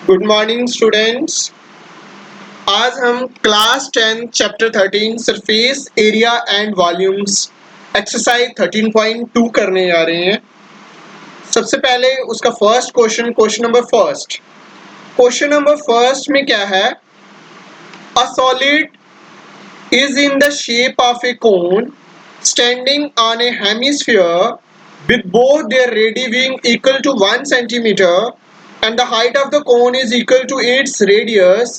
Good morning students. आज हम class 10 chapter 13 surface area and volumes exercise 13.2 करने जा रहे हैं। सबसे पहले उसका क्वेश्चन नंबर फर्स्ट में क्या है? A solid is in the shape of A cone standing on A hemisphere with both their radii being equal to 1 centimeter and the height of the cone is equal to its radius.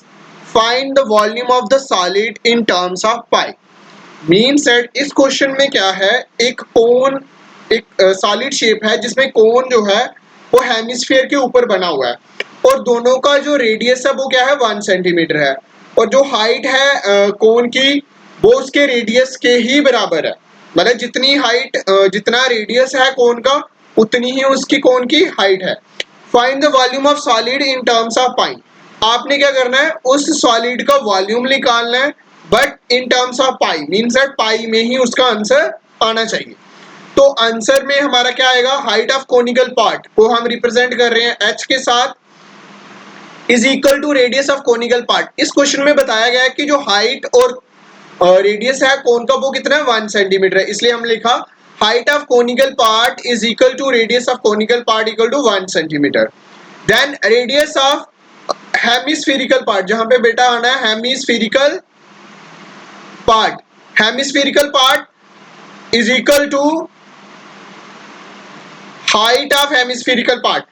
Find the volume of the solid in terms of pi. Means that इस question में क्या है, एक कोन एक solid shape है जिसमें कोन जो है वो हेमिस्फीयर के ऊपर बना हुआ है और दोनों का जो रेडियस है वो क्या है 1 सेंटीमीटर है और जो हाइट है कोन की वो उसके रेडियस के ही बराबर है। मतलब जितनी हाइट जितना रेडियस है कोन का उतनी ही उसकी कोन की हाइट है। Find the volume of solid in terms of pi. आपने क्या करना है, उस सॉलिड का वॉल्यूम निकालना है but in terms of pi, means that पाई में ही उसका आंसर आना चाहिए। तो आंसर में हमारा क्या आएगा, हाइट ऑफ कोनिकल पार्ट को हम रिप्रेजेंट कर रहे हैं h के साथ is equal to radius of conical part. इस क्वेश्चन में बताया गया है कि जो हाइट और रेडियस है कोन का वो कितना है 1 सेंटीमीटर है, इसलिए हम लिखा height of conical part is equal to radius of conical part equal to 1 centimetre. Then radius of hemispherical part, जहां पे बेटा आना है hemispherical part is equal to height of hemispherical part.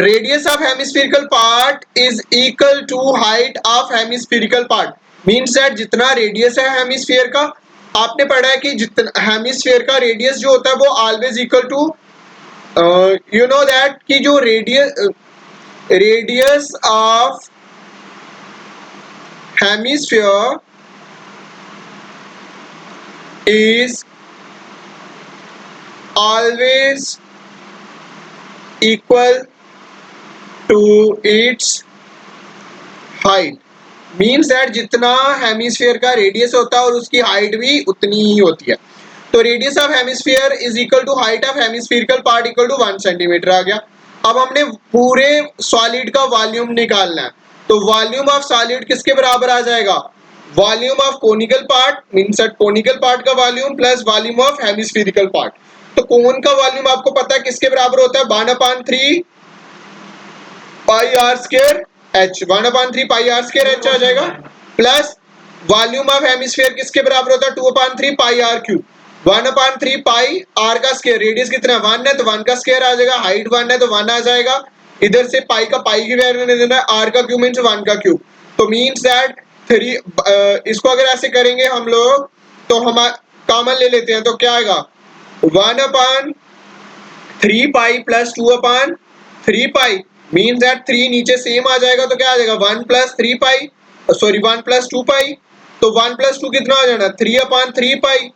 Radius of hemispherical part is equal to height of hemispherical part. Means that जितना radius है hemisphere का, आपने पढ़ा है कि जितना हेमिस्फीयर का रेडियस जो होता है वो always equal to you know that कि जो radius of hemisphere is always equal to its height. Means that जितना हेमिस्फीयर का रेडियस होता है और उसकी हाइट भी उतनी ही होती है। तो radius of hemisphere is equal to height of hemispherical part equal to 1 centimetre आ गया। अब हमने पूरे सॉलिड का वॉल्यूम निकालना है, तो वॉल्यूम ऑफ सॉलिड किसके बराबर आ जाएगा, volume of conical part, means that conical part का volume plus volume of hemispherical part. तो कोन का वॉल्यूम आपको पता है किसके बराबर होता है, 1/3 pi r square h, 1/3 pi r square h आ जाएगा, प्लस वॉल्यूम ऑफ हेमिस्फीयर किसके बराबर होता है 2/3 पाई आर क्यूब, 1/3 पाई आर का स्क्वायर, रेडियस कितना 1 है तो 1 का स्क्वायर आ जाएगा, हाइट 1 है तो 1 आ जाएगा, इधर से पाई का पाई की वैल्यू नहीं देना है, आर का क्यूब मींस 1 का क्यूब। तो मींस दैट 3 इसको अगर ऐसे करेंगे हम लोग तो हम कॉमन ले लेते हैं तो क्या आएगा 1/3 pi plus 2/3 pi, means that 3 नीचे सेम आ जाएगा तो क्या आ जाएगा 1 + 3 पाई, सॉरी 1 + 2 पाई। तो 1 + 2 कितना हो जाना 3/3 पाई।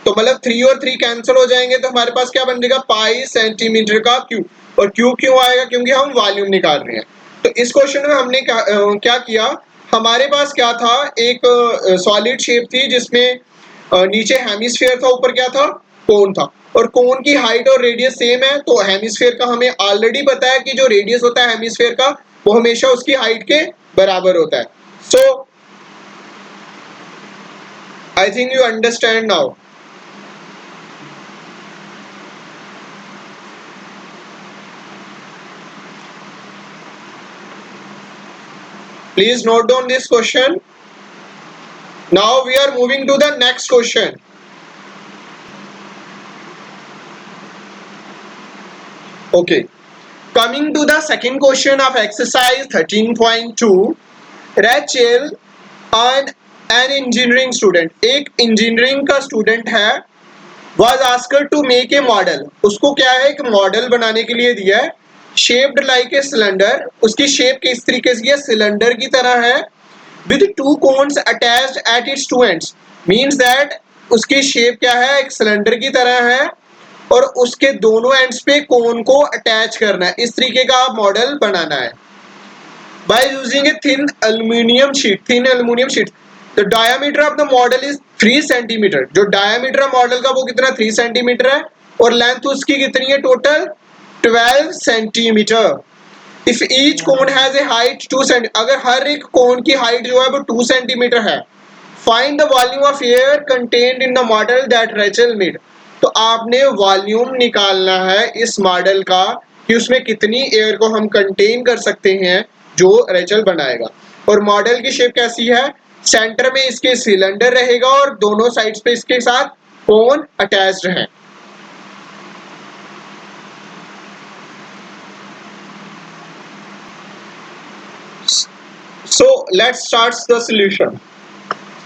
तो मतलब 3 और 3 कैंसिल हो जाएंगे तो हमारे पास क्या बन जाएगा पाई सेंटीमीटर का क्यूब। और क्यूब क्यों आएगा, क्योंकि हम वॉल्यूम निकाल रहे हैं। तो इस क्वेश्चन में हमने क्या किया, हमारे पास क्या था, एक सॉलिड शेप थी जिसमें नीचे हेमिस्फीयर था, ऊपर क्या था कोन था, और कोन की हाइट और रेडियस सेम है। तो हेमिस्फीयर का हमें ऑलरेडी पता है कि जो रेडियस होता है हेमिस्फीयर का वो हमेशा उसकी हाइट के बराबर होता है। So I think you understand now. Please note down this question. Now we are moving to the next question. Okay. Coming to the second question of exercise 13.2. Rachel an engineering student, एक engineering का student है, was asked to make a model. उसको क्या है, एक model बनाने के लिए दिया है, shaped like a cylinder. उसकी शेप किस तरीके से है, सिलेंडर की तरह है, with two cones attached at its two ends. Means that उसकी शेप क्या है, एक सिलेंडर की तरह है और उसके दोनों एंड्स पे कोन को अटैच करना है। इस तरीके का मॉडल बनाना है by using a thin aluminum sheet. The diameter of the model is 3 centimetre. जो डायमीटर है मॉडल का वो कितना 3 सेंटीमीटर है और लेंथ उसकी कितनी है total 12 centimetre. If each cone has a height 2 centi, अगर हर एक कोन की हाइट जो है वो 2 सेंटीमीटर है, find the volume of air contained in the model that Rachel made. तो आपने वॉल्यूम निकालना है इस मॉडल का कि उसमें कितनी एयर को हम कंटेन कर सकते हैं जो रेचल बनाएगा। और मॉडल की शेप कैसी है, सेंटर में इसके सिलेंडर रहेगा और दोनों साइड्स पे इसके साथ कोन अटैच्ड है। So let's start the solution.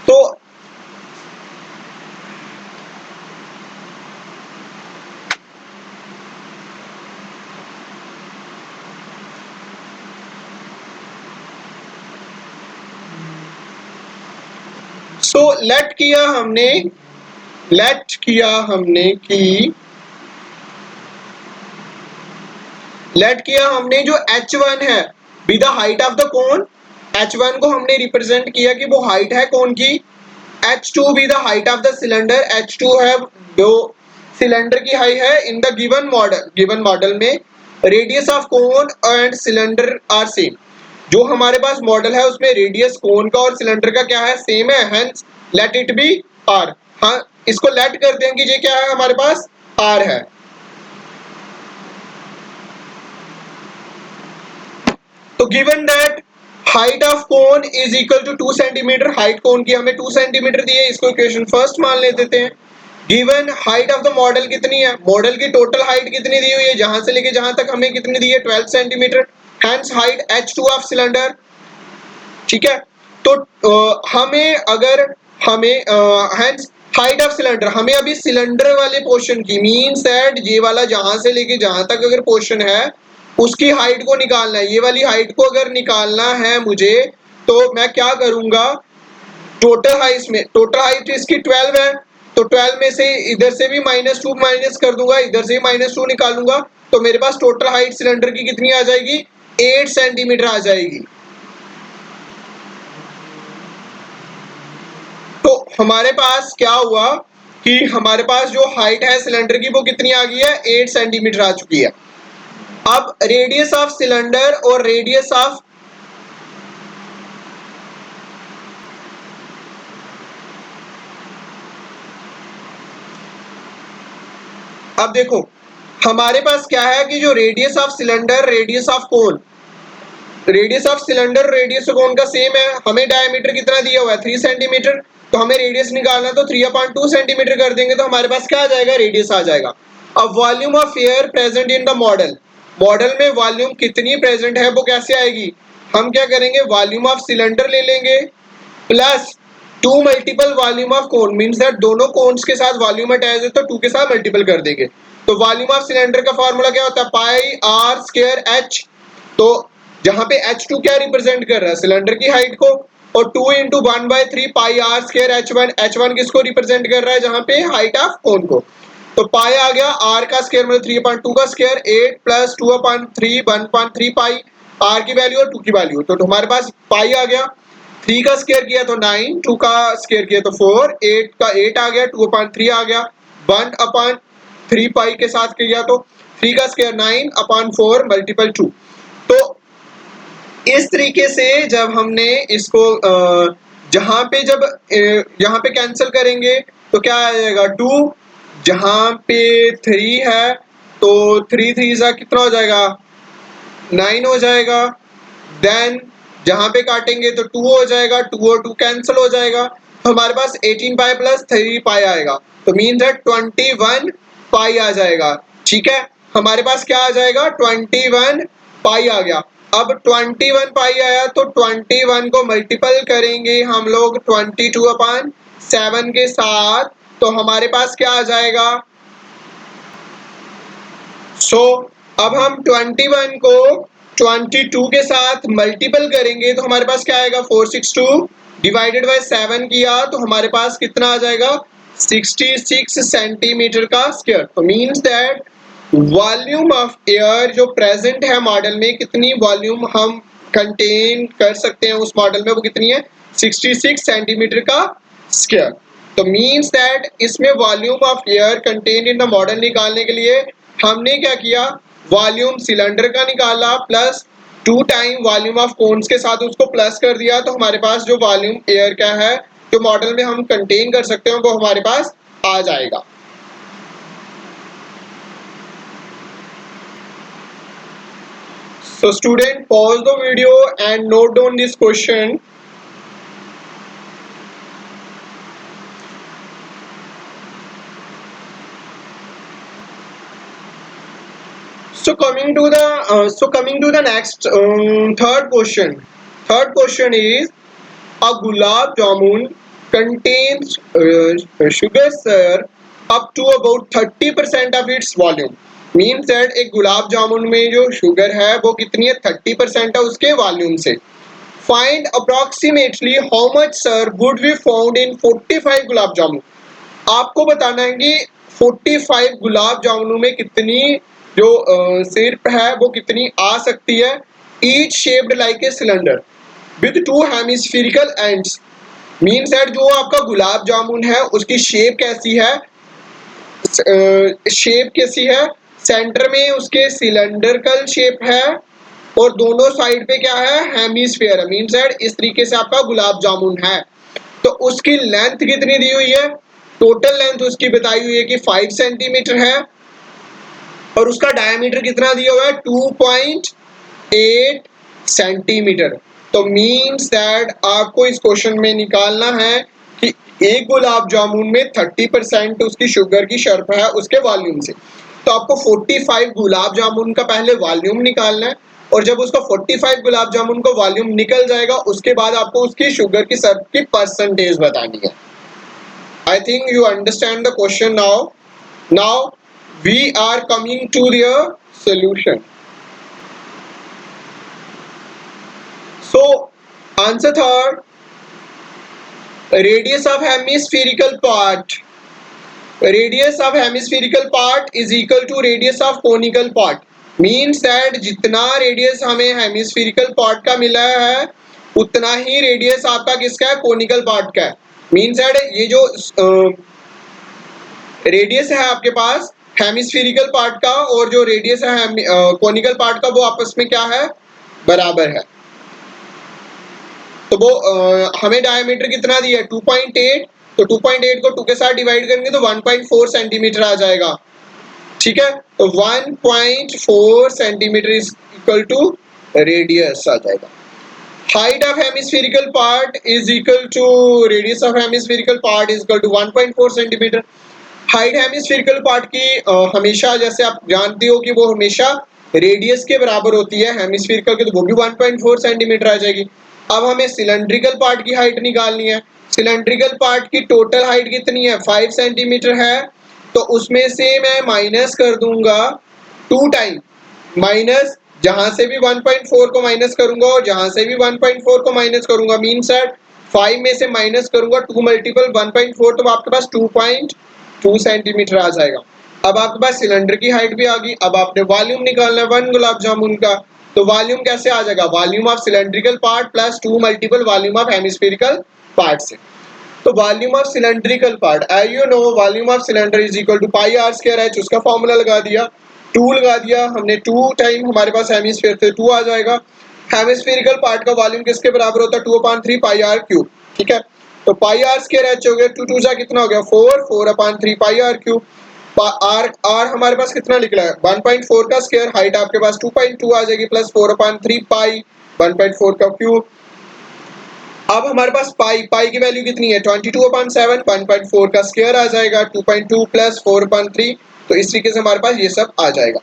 तो लेट किया हमने जो H1 है B the height of the cone, H1 को हमने रिप्रेजेंट किया कि वो हाइट है कोन की, H2 be the height of the cylinder, H2 है जो सिलेंडर की हाइट है इन द गिवन मॉडल में radius of cone and cylinder are same. जो हमारे पास मॉडल है उसमें रेडियस कोन का और सिलेंडर का क्या है, सेम है, hence let it be R. हाँ, इसको लेट कर दें कि ये क्या है हमारे पास आर है। तो given that height of cone is equal to 2 centimetre, height cone की हमें 2 सेंटीमीटर दी है, इसको इक्वेशन फर्स्ट मान ले देते हैं। Given height of the model कितनी है, मॉडल की टोटल हाइट कितनी दी हुई है, जहां से लेके जहां तक हमें कितनी दी है 12 centimetre, hence height H2 of cylinder. ठीक है, तो हमें हेंस हाइट ऑफ सिलेंडर, हमें अभी सिलेंडर वाले पोर्शन की मींस दैट ये वाला जहां से लेके जहां तक अगर पोर्शन है उसकी हाइट को निकालना है। ये वाली हाइट को अगर निकालना है मुझे तो मैं क्या करूंगा, टोटल हाइट इसकी 12 है, तो 12 में से इधर से भी -2 माइनस कर दूंगा, इधर से भी -2 निकालूंगा, तो मेरे पास टोटल हाइट सिलेंडर की कितनी आ जाएगी, 8 सेंटीमीटर आ जाएगी। तो हमारे पास क्या हुआ कि हमारे पास जो हाइट है सिलेंडर की वो कितनी आ गई है, 8 सेंटीमीटर आ चुकी है। अब रेडियस ऑफ सिलेंडर और रेडियस ऑफ अब देखो हमारे पास क्या है कि जो radius of cylinder radius of cone, radius of cylinder radius cone का सेम है, हमें डायमीटर कितना दिया हुआ है 3 सेंटीमीटर, तो हमें रेडियस निकालना तो 3/2 सेंटीमीटर कर देंगे तो हमारे पास क्या आ जाएगा, रेडियस आ जाएगा। अब volume of air present in the model, model में वॉल्यूम कितनी प्रेजेंट है वो कैसे आएगी, हम क्या करेंगे वॉल्यूम ऑफ सिलेंडर ले लेंगे plus 2 multiple volume of cone, means that दोनों कोन्स के साथ वॉल्यूम अटैच है तो 2 के साथ मल्टीपल कर देंगे। तो वॉल्यूम ऑफ सिलेंडर का फार्मूला क्या होता है, पाई आर स्क्वायर एच। तो जहां पे H2 क्या रिप्रेजेंट कर रहा है, सिलेंडर की हाइट को, और 2 into 1/3 pi r square H1, H1 किसको रिप्रेजेंट कर रहा है, जहां पे हाइट ऑफ कोन को। तो पाई आ गया आर का स्क्वायर मतलब 3/2 का स्क्वायर, 8 प्लस 2/3 1/3 पाई, आर की वैल्यू और 2 की वैल्यू, तो हमारे पास पाई आ गया, 3 का स्क्वायर किया तो 9, 2 का स्क्वायर किया तो 4, 8 का 8 आ गया, 2/3 आ गया, 1/3 पाई के साथ किया तो 3 का स्क्वायर 9/4 मल्टीपल 2। तो इस तरीके से जब हमने इसको जहां पे जब यहाँ पे कैंसिल करेंगे तो क्या आ जाएगा 2, जहां पे 3 है तो 3 3 जा कितना हो जाएगा 9 हो जाएगा, देन जहां पे काटेंगे तो 2 हो जाएगा, 2 और 2 कैंसिल हो जाएगा, तो हमारे पास 18 पाई प्लस 3 पाई आएगा, तो मीन दैट 21 पाई आ जाएगा। ठीक है, हमारे पास क्या आ जाएगा 21 पाई आ गया। अब 21 पाई आया तो 21 को मल्टीपल करेंगे हम लोग 22/7 के साथ, तो हमारे पास क्या आ जाएगा, अब हम 21 को 22 के साथ मल्टीपल करेंगे तो हमारे पास क्या आएगा 462 डिवाइडेड बाय 7 किया तो हमारे पास कितना आ जाएगा 66 सेंटीमीटर का स्क्वायर। तो means that volume of air जो प्रेजेंट है मॉडल में, कितनी वॉल्यूम हम कंटेन कर सकते हैं उस मॉडल में, वो कितनी है 66 सेंटीमीटर का स्क्वायर। तो मींस दैट इसमें volume of air contain in the model निकालने के लिए हमने क्या किया, वॉल्यूम सिलेंडर का निकाला plus 2 time volume of cones के साथ उसको प्लस कर दिया, तो हमारे पास जो वॉल्यूम एयर का है जो मॉडल में हम कंटेन कर सकते हैं वो हमारे पास आ जाएगा। So student, pause the video and note down this question. Coming to the next third question. Third question is a gulab jamun contains sugar syrup up to about 30% of its volume. Means that एक गुलाब जामुन में जो sugar है वो कितनी है, 30% है उसके volume से। Find approximately how much syrup would be found in 45 gulab jamun. आपको बताना है कि 45 गुलाब जामुनों में कितनी जो सिरप है वो कितनी आ सकती है। Each shaped like a cylinder with 2 hemispherical ends. Means that जो आपका गुलाब जामुन है उसकी शेप कैसी है, सेंटर में उसके सिलेंडरकल शेप है और दोनों साइड पे क्या है, हेमिस्फीयर है। मीन्स दैट इस तरीके से आपका गुलाब जामुन है। तो उसकी लेंथ कितनी दी हुई है, टोटल लेंथ उसकी बताई हुई है कि 5 सेंटीमीटर है और उसका डायमीटर कितना दिया हुआ है, 2.8 सेंटीमीटर। तो मीन्स दैट आपको इस क्वेश्चन में निकालना है कि एक गुलाब जामुन में 30% उसकी शुगर की शर्प है उसके वॉल्यूम से। तो आपको 45 गुलाब जामुन का पहले वॉल्यूम निकालना है और जब उसका 45 गुलाब जामुन का वॉल्यूम निकल जाएगा उसके बाद आपको उसकी शुगर की शर्प की परसेंटेज बतानी है। I think you understand the question now. Now we are coming to the solution. So answer third, radius of hemispherical part. Radius of hemispherical part is equal to radius of conical part. Means that जितना radius हमें hemispherical part का मिला है उतना ही radius आपका किसका है, conical part का है। मीन्स दैट ये जो रेडियस है आपके पास हेमिस्फेरिकल पार्ट का और जो रेडियस है कोनिकल पार्ट का वो आपस में क्या है, बराबर है। तो वो हमें डायमीटर कितना दिया है, 2.8। तो 2.8 को 2 के साथ डिवाइड करेंगे तो 1.4 सेंटीमीटर आ जाएगा। ठीक है, तो 1.4 centimetre is equal to radius आ जाएगा। Height of hemispherical part is equal to radius of hemispherical part is equal to 1.4 centimetre. Height hemispherical part की हमेशा जैसे आप जानते हो कि वो हमेशा रेडियस के बराबर होती है, हेमिस्फेरिकल की तो वो भी 1.4 सेंटीमीटर आ जाएगी। अब हमें सिलेंड्रिकल पार्ट की हाइट निकालनी है। सिलेंड्रिकल पार्ट की टोटल हाइट कितनी है, 5 सेंटीमीटर है। तो उसमें से मैं माइनस कर दूंगा 2 टाइम, माइनस जहां से भी 1.4 को माइनस करूंगा और जहां से भी 1.4 को माइनस करूंगा। मीन्स 5 में से माइनस करूंगा 2 मल्टीपल 1.4 तो आपके पास 2.2 सेंटीमीटर आ जाएगा। अब आपके पास सिलेंडर की हाइट भी आ गई। अब आपने वॉल्यूम निकालना है 1 गुलाब जामुन का। तो वॉल्यूम कैसे आ जाएगा, volume of cylindrical part plus 2 multiple volume of hemispherical part से। तो volume of cylindrical part, I you know volume of cylinder is equal to pi r square h. उसका फॉर्मूला लगा दिया, 2 लगा दिया हमने, 2 टाइम हमारे पास हेमिस्फीयर थे 2 आ जाएगा। हेमिस्फेरिकल पार्ट का वॉल्यूम किसके बराबर होता है, 2/3 पाई आर क्यूब। ठीक है, तो पाई आर स्क्वायर एच हो गया, 2 2 जा कितना हो गया 4, 4/3 पाई आर क्यूब। आर हमारे पास कितना निकला है 1.4 का स्क्वायर, हाइट आपके पास 2.2 आ जाएगी प्लस 4/3 पाई 1.4 का क्यूब। अब हमारे पास पाई की वैल्यू कितनी है 22/7, 1.4 का स्क्वायर आ जाएगा 2.2 प्लस 4/3। तो इस तरीके से हमारे पास ये सब आ जाएगा।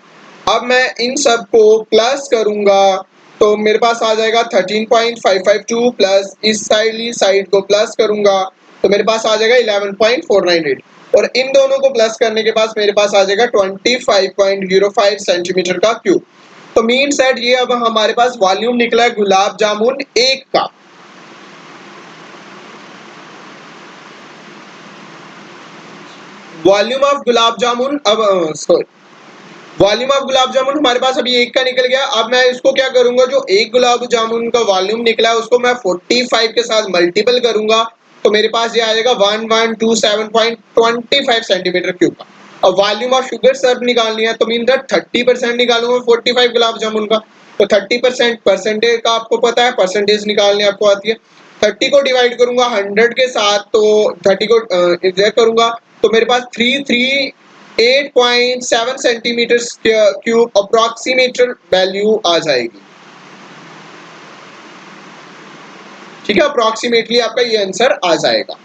अब मैं इन सब को प्लस करूंगा तो मेरे पास आ जाएगा 13.552 प्लस इस साइड को प्लस करूंगा तो मेरे पास आ जाएगा 11.498 और इन दोनों को प्लस करने के बाद मेरे पास आ जाएगा 25.05 सेंटीमीटर का क्यूब। तो मीन्स दैट ये अब हमारे पास वॉल्यूम निकला है गुलाब जामुन एक का। वॉल्यूम ऑफ गुलाब जामुन, अब वॉल्यूम ऑफ गुलाब जामुन हमारे पास अभी एक का निकल गया। अब मैं इसको क्या करूंगा, जो एक गुलाब जामुन का वॉल्यूम निकला है उसको मैं 45 के साथ मल्टीपल करूंगा तो मेरे पास ये आ जाएगा 1127.25 सेंटीमीटर क्यूब का। अब वॉल्यूम ऑफ शुगर सिरप निकालनी है तो मीन दैट 30% निकालूंगा 45 गुलाब जामुन का। तो 30% परसेंटेज का आपको पता है, परसेंटेज निकालने आपको आती है। 30 को डिवाइड करूंगा 100 के साथ, तो 30 को इधर करूंगा तो मेरे पास 338.7 सेंटीमीटर क्यूब अप्रॉक्सीमेटर वैल्यू आ जाएगी। ठीक है, अप्रॉक्सीमेटली आपका ये आंसर आ जाएगा।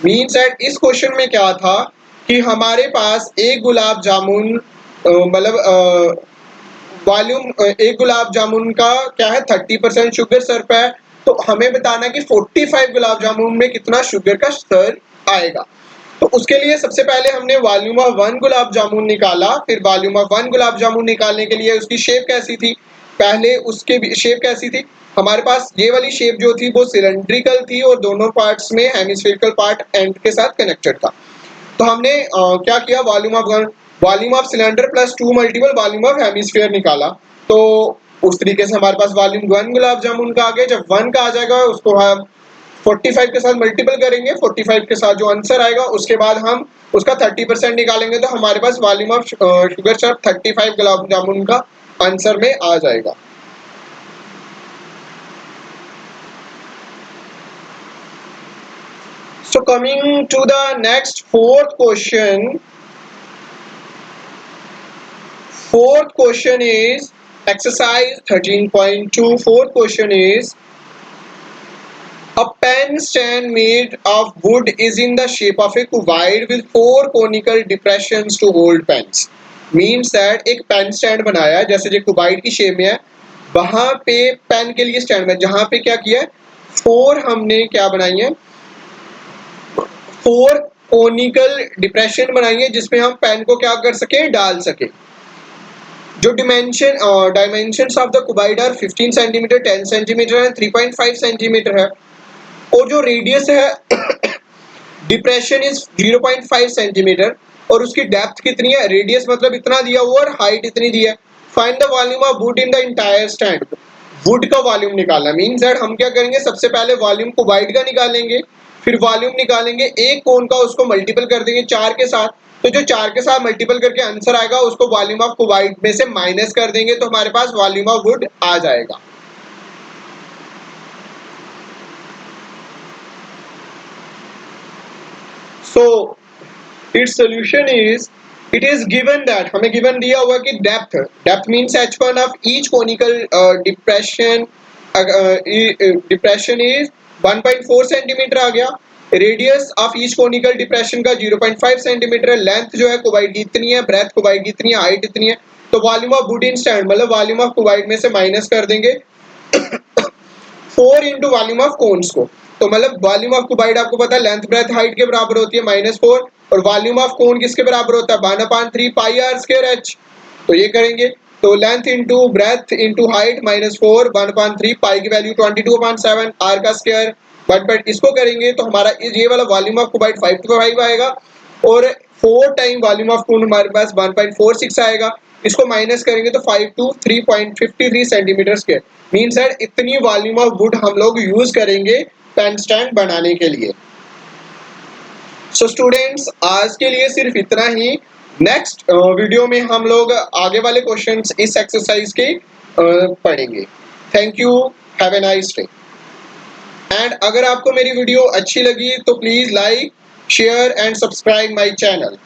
मीन्स दैट इस क्वेश्चन में क्या था कि हमारे पास एक गुलाब जामुन मतलब वॉल्यूम एक गुलाब जामुन का क्या है 30% शुगर सिरप है, तो हमें बताना कि 45 गुलाब जामुन में कितना शुगर का स्तर आएगा। तो उसके लिए सबसे पहले हमने वॉल्यूम ऑफ 1 गुलाब जामुन निकाला, फिर वॉल्यूम ऑफ 1 गुलाब जामुन निकालने के लिए उसकी शेप कैसी थी, पहले उसके शेप कैसी थी, हमारे पास ये वाली शेप जो थी वो सिलेंड्रिकल थी और दोनों पार्ट्स में हेमिस्फेरिकल पार्ट एंड के साथ कनेक्टेड था। तो हमने क्या किया, volume of cylinder plus 2 multiple volume of hemisphere निकाला। तो उस तरीके से हमारे पास वॉल्यूम 1 गुलाब जामुन का आ गया। जब 1 का आ जाएगा उसको हम 45 के साथ मल्टीपल करेंगे, 45 के साथ जो आंसर आएगा उसके बाद हम उसका 30% निकालेंगे, तो हमारे पास volume of sugar syrup 35 gulab jamun का आंसर में आ जाएगा। So coming to the next fourth question. Fourth question is exercise 13.2. Fourth question is a pen stand made of wood is in the shape of a cuboid with 4 conical depressions to hold pens. Means that एक pen stand बनाया है जैसे जो कुबाइड की shape में है, वहां पे पेन के लिए स्टैंड में जहां पे क्या किया है 4 हमने क्या बनाई है 4 कोनिकल डिप्रेशन बनाई है जिसमें हम पेन को क्या कर सके डाल सके। जो dimensions of the cuboid are 15 centimetre, 10 centimetre and 3.5 centimetre है, और जो रेडियस है डिप्रेशन इज 0.5 सेंटीमीटर और उसकी डेप्थ कितनी है, रेडियस मतलब इतना दिया हुआ और हाइट इतनी दी है। Find the volume of would in the entire stand. Would का वॉल्यूम निकालना मींस दैट हम क्या करेंगे, सबसे पहले वॉल्यूम कुबाइड का निकालेंगे, फिर वॉल्यूम निकालेंगे एक कोन का, उसको मल्टीपल कर देंगे 4 के साथ, तो जो 4 के साथ मल्टीपल करके आंसर आएगा उसको वॉल्यूम ऑफ कुबाइड में से माइनस कर देंगे, तो हमारे पास वॉल्यूम ऑफ वुड आ जाएगा। So its solution is, it is given that हमें given दिया हुआ कि depth means h1 of each conical depression is 1.4 centimetre आ गया, radius of each conical depression का 0.5 सेंटीमीटर है, लेंथ जो है कुबाइड की इतनी है, ब्रेथ कुबाइड की इतनी है, हाइट इतनी है, तो volume of would in stand मतलब वॉल्यूम ऑफ कुबाइड में से माइनस कर देंगे 4 इंटू वॉल्यूम ऑफ कोन्स को, तो मतलब वॉल्यूम ऑफ कुबाइड आपको पता है लेंथ ब्रेथ हाइट के बराबर होती है -4, और वॉल्यूम ऑफ कोन किसके बराबर होता है 1/3 पाई आर स्क्वायर एच। तो ये करेंगे तो length into breadth into height -4 1/3 पाई की वैल्यू 22/7 आर का स्क्वायर 1, इसको करेंगे तो हमारा ये वाला वॉल्यूम ऑफ कुबाइड 5 आएगा और 4 टाइम वॉल्यूम ऑफ कोन हमारे पास 1.46 आएगा, इसको माइनस करेंगे तो 5 to 3.53 centimetre square. Means that इतनी वॉल्यूम ऑफ वुड हम लोग यूज करेंगे पेन स्टैंड बनाने के लिए। सो स्टूडेंट्स आज के लिए सिर्फ इतना ही। नेक्स्ट वीडियो में हम लोग आगे वाले क्वेश्चंस इस एक्सरसाइज के पढ़ेंगे। Thank you, have a nice day. And अगर आपको मेरी वीडियो अच्छी लगी तो please like share and subscribe my channel.